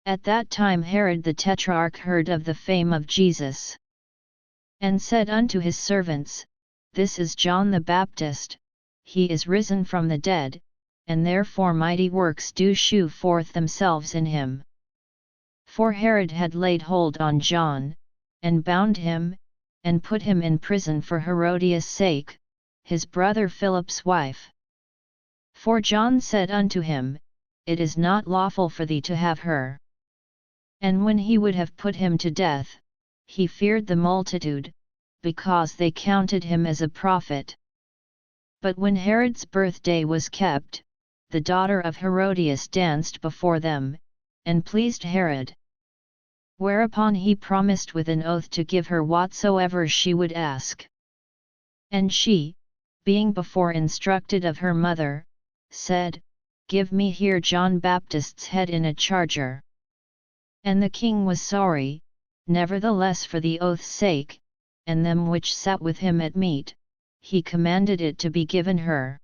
At that time Herod the Tetrarch heard of the fame of Jesus, and said unto his servants, This is John the Baptist, he is risen from the dead, and therefore mighty works do shew forth themselves in him. For Herod had laid hold on John, and bound him, and put him in prison for Herodias' sake, his brother Philip's wife. For John said unto him, It is not lawful for thee to have her. And when he would have put him to death, he feared the multitude, because they counted him as a prophet. But when Herod's birthday was kept, the daughter of Herodias danced before them, and pleased Herod. Whereupon he promised with an oath to give her whatsoever she would ask. And she, being before instructed of her mother, said, Give me here John Baptist's head in a charger. And the king was sorry, nevertheless for the oath's sake, and them which sat with him at meat, he commanded it to be given her.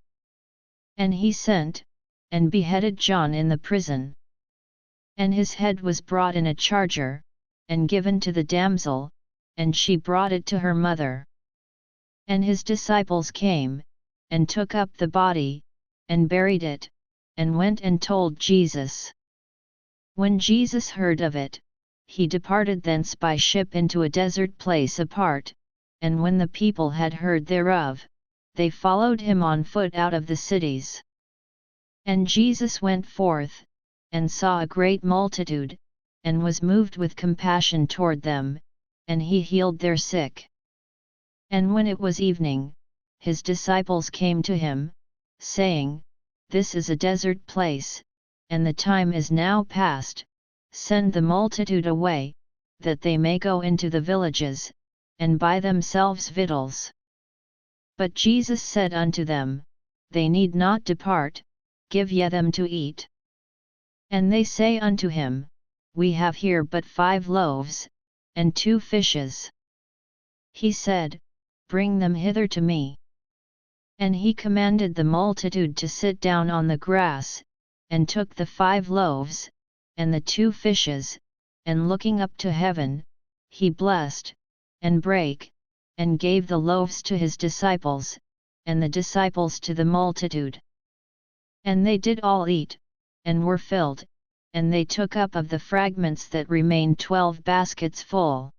And he sent, and beheaded John in the prison. And his head was brought in a charger, and given to the damsel, and she brought it to her mother. And his disciples came, and took up the body, and buried it, and went and told Jesus. When Jesus heard of it, he departed thence by ship into a desert place apart, and when the people had heard thereof, they followed him on foot out of the cities. And Jesus went forth, and saw a great multitude, and was moved with compassion toward them, and he healed their sick. And when it was evening, his disciples came to him, saying, This is a desert place, and the time is now past, send the multitude away, that they may go into the villages, and buy themselves victuals. But Jesus said unto them, They need not depart, give ye them to eat. And they say unto him, We have here but 5 loaves, and 2 fishes. He said, Bring them hither to me. And he commanded the multitude to sit down on the grass, and took the 5 loaves, and the 2 fishes, and looking up to heaven, he blessed, and brake, and gave the loaves to his disciples, and the disciples to the multitude. And they did all eat, and were filled, and they took up of the fragments that remained 12 baskets full.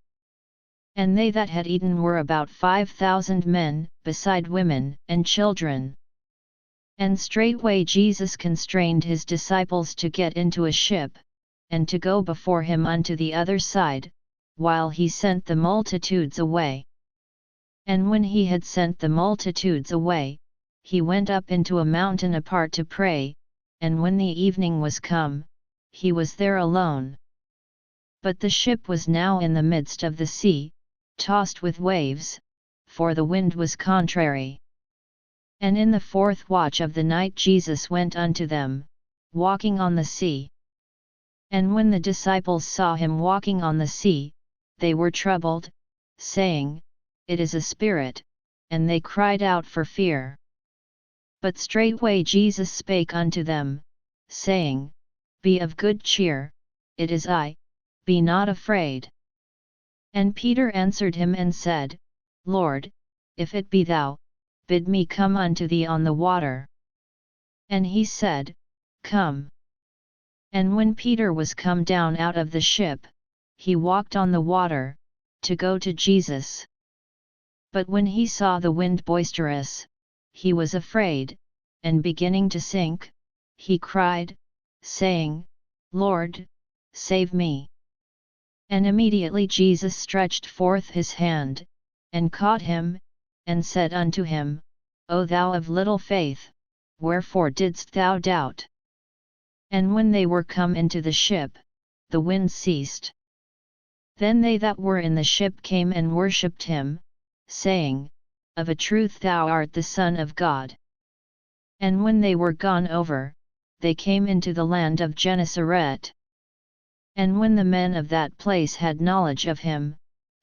And they that had eaten were about 5,000 men, beside women and children. And straightway Jesus constrained his disciples to get into a ship, and to go before him unto the other side, while he sent the multitudes away. And when he had sent the multitudes away, he went up into a mountain apart to pray, and when the evening was come, he was there alone. But the ship was now in the midst of the sea, tossed with waves, for the wind was contrary. And in the 4th watch of the night Jesus went unto them, walking on the sea. And when the disciples saw him walking on the sea, they were troubled, saying, It is a spirit, and they cried out for fear. But straightway Jesus spake unto them, saying, Be of good cheer, it is I, be not afraid. And Peter answered him and said, Lord, if it be thou, bid me come unto thee on the water. And he said, Come. And when Peter was come down out of the ship, he walked on the water, to go to Jesus. But when he saw the wind boisterous, he was afraid, and beginning to sink, he cried, saying, Lord, save me. And immediately Jesus stretched forth his hand, and caught him, and said unto him, O thou of little faith, wherefore didst thou doubt? And when they were come into the ship, the wind ceased. Then they that were in the ship came and worshipped him, saying, Of a truth thou art the Son of God. And when they were gone over, they came into the land of Gennesaret. And when the men of that place had knowledge of him,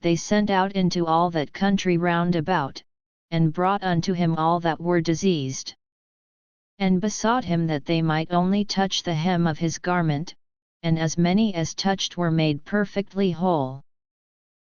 they sent out into all that country round about, and brought unto him all that were diseased. And besought him that they might only touch the hem of his garment, and as many as touched were made perfectly whole.